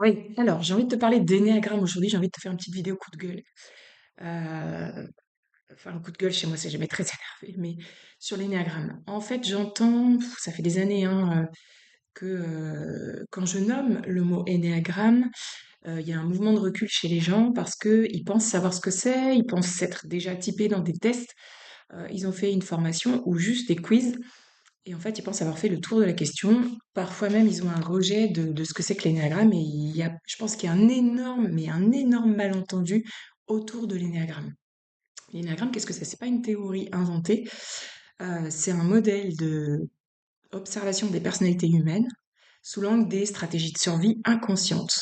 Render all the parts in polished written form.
Oui, alors j'ai envie de te parler d'énéagramme aujourd'hui, j'ai envie de te faire une petite vidéo coup de gueule. Euh, enfin, le coup de gueule chez moi, c'est jamais très énervé, mais sur l'énéagramme. En fait, j'entends, ça fait des années, hein, que quand je nomme le mot énéagramme, il y a un mouvement de recul chez les gens parce qu'ils pensent savoir ce que c'est, ils pensent s'être déjà typés dans des tests, ils ont fait une formation ou juste des quiz. Et en fait, ils pensent avoir fait le tour de la question. Parfois même, ils ont un rejet de ce que c'est que l'énéagramme. Et je pense qu'il y a un énorme, mais un énorme malentendu autour de l'énéagramme. L'énéagramme, qu'est-ce que c'est? C'est pas une théorie inventée. C'est un modèle de observation des personnalités humaines sous l'angle des stratégies de survie inconscientes,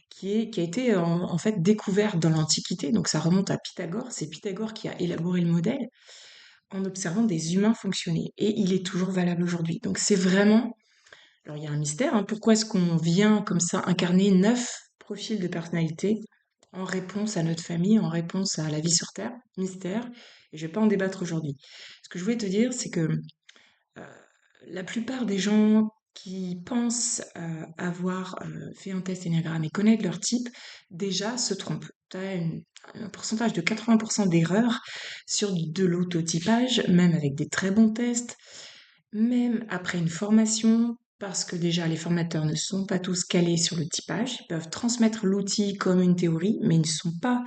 qui a été en fait découverte dans l'Antiquité. Donc ça remonte à Pythagore. C'est Pythagore qui a élaboré le modèle en observant des humains fonctionner. Et il est toujours valable aujourd'hui. Donc c'est vraiment alors, il y a un mystère, hein. Pourquoi est-ce qu'on vient comme ça incarner 9 profils de personnalité en réponse à notre famille, en réponse à la vie sur Terre? Mystère. Et je vais pas en débattre aujourd'hui. Ce que je voulais te dire, c'est que euh, la plupart des gens qui pensent avoir fait un test Enneagram et connaître leur type, déjà se trompent. Tu as un pourcentage de 80% d'erreurs sur de l'autotypage, même avec des très bons tests, même après une formation, parce que déjà les formateurs ne sont pas tous calés sur le typage, ils peuvent transmettre l'outil comme une théorie, mais ils ne sont pas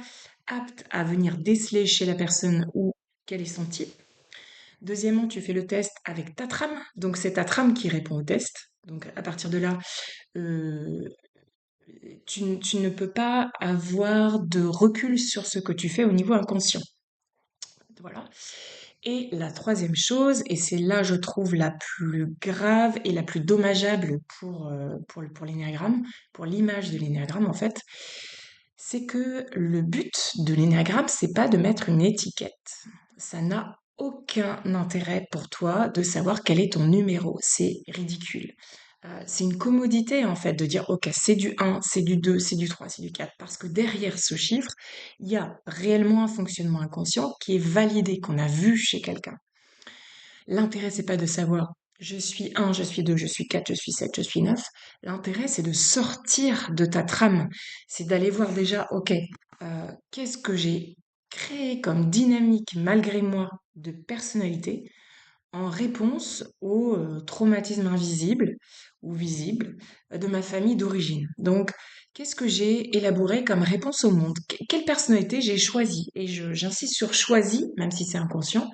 aptes à venir déceler chez la personne où quel est son type. Deuxièmement, tu fais le test avec ta trame, donc c'est ta trame qui répond au test. Donc à partir de là, euh, tu ne peux pas avoir de recul sur ce que tu fais au niveau inconscient. Voilà. Et la troisième chose, et c'est là je trouve la plus grave et la plus dommageable pour l'énéagramme, pour l'image de l'énéagramme en fait, c'est que le but de l'énéagramme, c'est pas de mettre une étiquette. Ça n'a aucun intérêt pour toi de savoir quel est ton numéro. C'est ridicule. C'est une commodité en fait de dire ok, c'est du 1, c'est du 2, c'est du 3, c'est du 4, parce que derrière ce chiffre, il y a réellement un fonctionnement inconscient qui est validé, qu'on a vu chez quelqu'un. L'intérêt, c'est pas de savoir je suis 1, je suis 2, je suis 4, je suis 7, je suis 9. L'intérêt, c'est de sortir de ta trame. C'est d'aller voir déjà, ok, qu'est-ce que j'ai créé comme dynamique malgré moi de personnalité en réponse au traumatisme invisible ou visible de ma famille d'origine. Donc, qu'est-ce que j'ai élaboré comme réponse au monde? Quelle personnalité j'ai choisi? Et j'insiste sur choisi, même si c'est inconscient,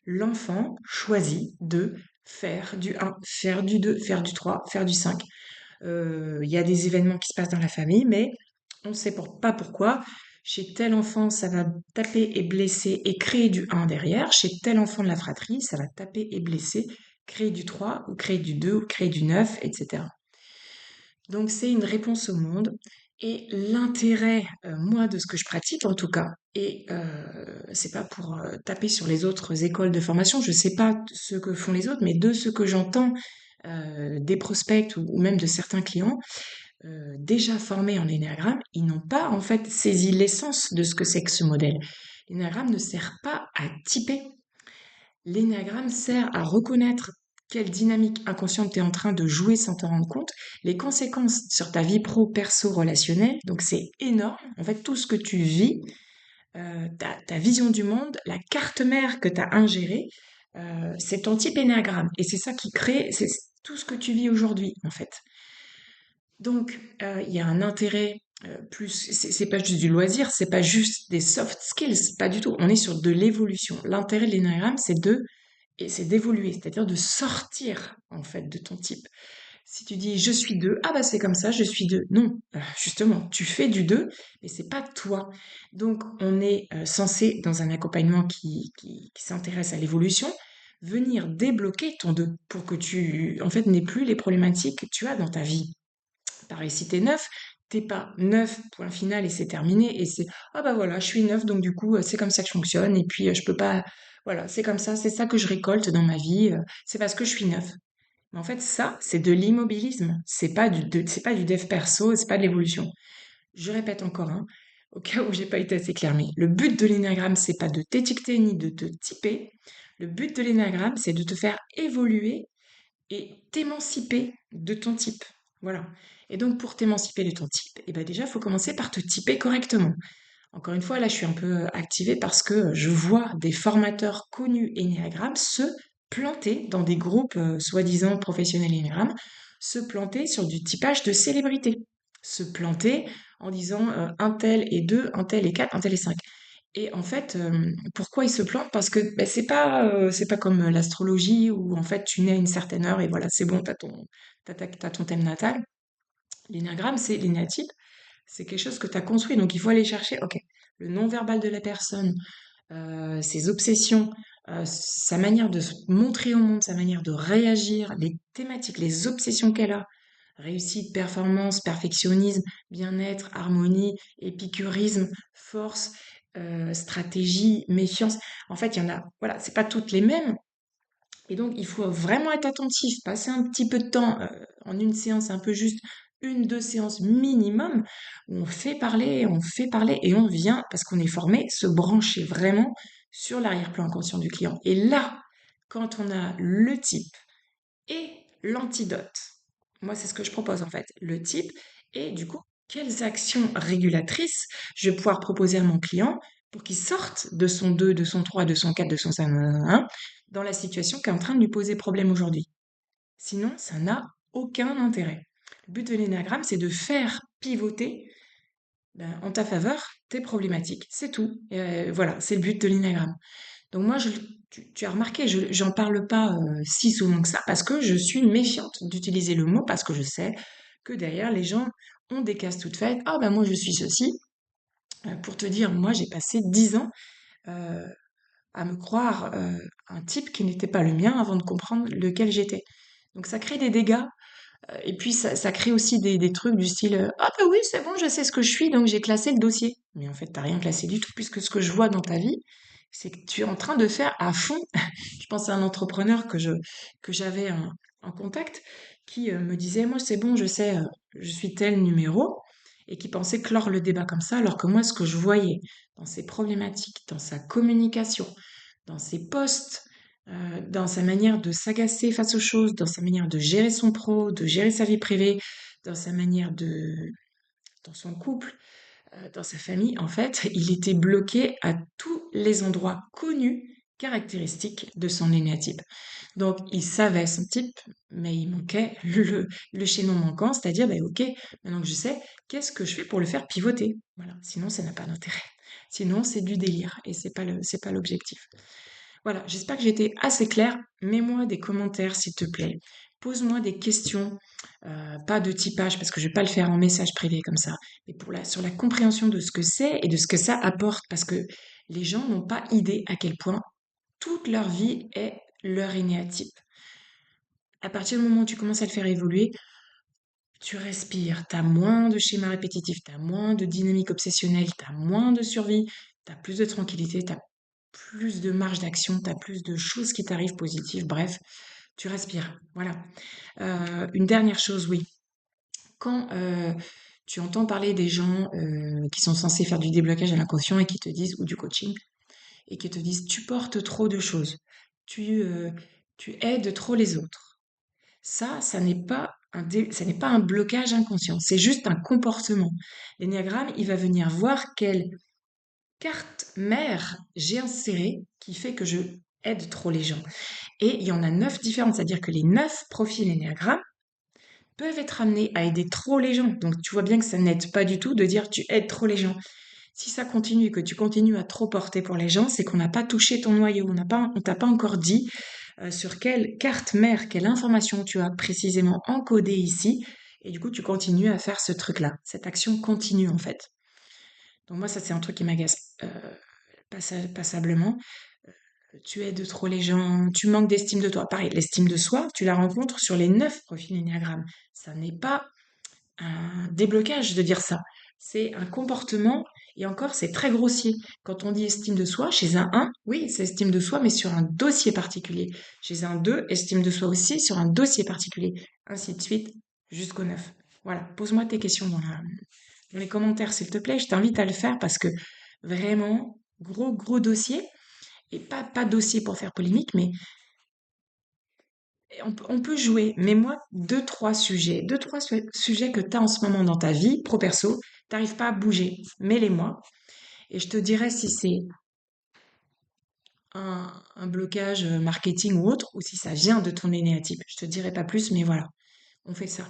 l'enfant choisit de faire du 1, faire du 2, faire du 3, faire du 5. Il y a des événements qui se passent dans la famille, mais on ne sait pas pourquoi. Chez tel enfant, ça va taper et blesser et créer du 1 derrière. Chez tel enfant de la fratrie, ça va taper et blesser, créer du 3 ou créer du 2 ou créer du 9, etc. Donc c'est une réponse au monde. Et l'intérêt, moi, de ce que je pratique en tout cas, et c'est pas pour taper sur les autres écoles de formation, je sais pas ce que font les autres, mais de ce que j'entends des prospects ou même de certains clients, déjà formés en énéagramme, ils n'ont pas en fait saisi l'essence de ce que c'est que ce modèle. L'énéagramme ne sert pas à typer. L'énéagramme sert à reconnaître quelle dynamique inconsciente tu es en train de jouer sans t'en rendre compte, les conséquences sur ta vie pro, perso, relationnelle. Donc c'est énorme. En fait, tout ce que tu vis, ta vision du monde, la carte mère que tu as ingérée, c'est ton type énéagramme. Et c'est ça qui crée, c'est tout ce que tu vis aujourd'hui, en fait. Donc, il y a un intérêt plus, c'est pas juste du loisir, c'est pas juste des soft skills, pas du tout. On est sur de l'évolution. L'intérêt de l'énéagramme, c'est d'évoluer, c'est-à-dire de sortir en fait de ton type. Si tu dis je suis 2, ah bah c'est comme ça, je suis 2. Non, justement, tu fais du 2, mais c'est pas toi. Donc, on est censé, dans un accompagnement qui s'intéresse à l'évolution, venir débloquer ton 2 pour que tu, en fait, n'aies plus les problématiques que tu as dans ta vie. Pareil, si t'es neuf, t'es pas neuf, point final, et c'est terminé, et c'est, ah bah voilà, je suis neuf, donc du coup, c'est comme ça que je fonctionne, et puis je peux pas, voilà, c'est comme ça, c'est ça que je récolte dans ma vie, c'est parce que je suis neuf. Mais en fait, ça, c'est de l'immobilisme, c'est pas du dev perso, c'est pas de l'évolution. Je répète encore, hein, au cas où j'ai pas été assez clair, mais le but de l'énagramme, c'est pas de t'étiqueter ni de te typer. Le but de l'énagramme, c'est de te faire évoluer et t'émanciper de ton type. Voilà. Et donc, pour t'émanciper de ton type, eh ben déjà, il faut commencer par te typer correctement. Encore une fois, là, je suis un peu activée parce que je vois des formateurs connus Enneagram se planter dans des groupes soi-disant professionnels Enneagram, se planter sur du typage de célébrité, se planter en disant un tel est 2, un tel est 4, un tel est 5. Et en fait, pourquoi ils se plantent? Parce que ben, c'est pas comme l'astrologie où en fait tu nais à une certaine heure et voilà, c'est bon, t'as ton thème natal. L'énéagramme, c'est l'énéatype, c'est quelque chose que tu as construit. Donc il faut aller chercher, ok, le non-verbal de la personne, ses obsessions, sa manière de se montrer au monde, sa manière de réagir, les thématiques, les obsessions qu'elle a. Réussite, performance, perfectionnisme, bien-être, harmonie, épicurisme, force, stratégie, méfiance. En fait, il y en a, voilà, c'est pas toutes les mêmes. Et donc, il faut vraiment être attentif, passer un petit peu de temps en une séance, un peu juste une, deux séances minimum, où on fait parler et on vient, parce qu'on est formé, se brancher vraiment sur l'arrière-plan inconscient du client. Et là, quand on a le type et l'antidote, moi, c'est ce que je propose en fait, le type et du coup, quelles actions régulatrices je vais pouvoir proposer à mon client pour qu'il sorte de son 2, de son 3, de son 4, de son 5, dans la situation qui est en train de lui poser problème aujourd'hui. Sinon, ça n'a aucun intérêt. Le but de l'énagramme, c'est de faire pivoter ben, en ta faveur tes problématiques. C'est tout. Voilà, c'est le but de l'énagramme. Donc moi, tu as remarqué, j'en parle pas si souvent que ça parce que je suis méfiante d'utiliser le mot parce que je sais que derrière, les gens ont des cases toutes faites. Ah ben moi, je suis ceci. Pour te dire, moi, j'ai passé 10 ans euh, à me croire un type qui n'était pas le mien avant de comprendre lequel j'étais. Donc ça crée des dégâts et puis ça crée aussi des trucs du style ah bah oui c'est bon je sais ce que je suis donc j'ai classé le dossier. Mais en fait t'as rien classé du tout puisque ce que je vois dans ta vie c'est que tu es en train de faire à fond. Je pense à un entrepreneur que j'avais en contact qui me disait moi c'est bon je sais je suis tel numéro et qui pensait clore le débat comme ça alors que moi ce que je voyais dans ses problématiques, dans sa communication, dans ses posts, dans sa manière de s'agacer face aux choses, dans sa manière de gérer son pro, de gérer sa vie privée, dans sa manière de, dans son couple, dans sa famille, en fait, il était bloqué à tous les endroits connus caractéristiques de son énéatype. Donc, il savait son type, mais il manquait le chaînon manquant, c'est-à-dire, ben, ok, maintenant que je sais, qu'est-ce que je fais pour le faire pivoter? Voilà, sinon ça n'a pas d'intérêt. Sinon, c'est du délire et c'est pas l'objectif. Voilà, j'espère que j'ai été assez claire. Mets-moi des commentaires, s'il te plaît. Pose-moi des questions, pas de typage parce que je vais pas le faire en message privé comme ça, mais sur la compréhension de ce que c'est et de ce que ça apporte parce que les gens n'ont pas idée à quel point toute leur vie est leur énéatype. À partir du moment où tu commences à le faire évoluer, tu respires, tu as moins de schémas répétitifs, tu as moins de dynamique obsessionnelle, tu as moins de survie, tu as plus de tranquillité, tu as plus de marge d'action, tu as plus de choses qui t'arrivent positives, bref, tu respires. Voilà. Une dernière chose, oui. Quand tu entends parler des gens qui sont censés faire du déblocage à l'inconscient et qui te disent, ou du coaching, et qui te disent, tu portes trop de choses, tu, euh, tu aides trop les autres. Ça n'est pas ça n'est pas un blocage inconscient, c'est juste un comportement. L'énéagramme, il va venir voir quelle carte mère j'ai insérée qui fait que je aide trop les gens. Et il y en a 9 différentes, c'est-à-dire que les 9 profils énéagramme peuvent être amenés à aider trop les gens. Donc tu vois bien que ça n'aide pas du tout de dire tu aides trop les gens. Si ça continue et que tu continues à trop porter pour les gens, c'est qu'on n'a pas touché ton noyau, on t'a pas encore dit sur quelle carte mère, quelle information tu as précisément encodée ici, et du coup tu continues à faire ce truc-là. Cette action continue en fait. Donc moi ça c'est un truc qui m'agace passablement. Tu aides trop les gens, tu manques d'estime de toi. Pareil, l'estime de soi, tu la rencontres sur les 9 profils Enneagram. Ça n'est pas un déblocage de dire ça. C'est un comportement, et encore, c'est très grossier. Quand on dit estime de soi, chez un 1, oui, c'est estime de soi, mais sur un dossier particulier. Chez un 2, estime de soi aussi sur un dossier particulier. Ainsi de suite, jusqu'au 9. Voilà, pose-moi tes questions dans les commentaires, s'il te plaît. Je t'invite à le faire parce que vraiment, gros dossier, et pas dossier pour faire polémique, mais Et on peut jouer, mais moi, deux, trois sujets que tu as en ce moment dans ta vie, pro perso, t'arrives pas à bouger. Mets-les-moi et je te dirai si c'est un blocage marketing ou autre, ou si ça vient de ton énéatype. Je te dirai pas plus, mais voilà, on fait ça.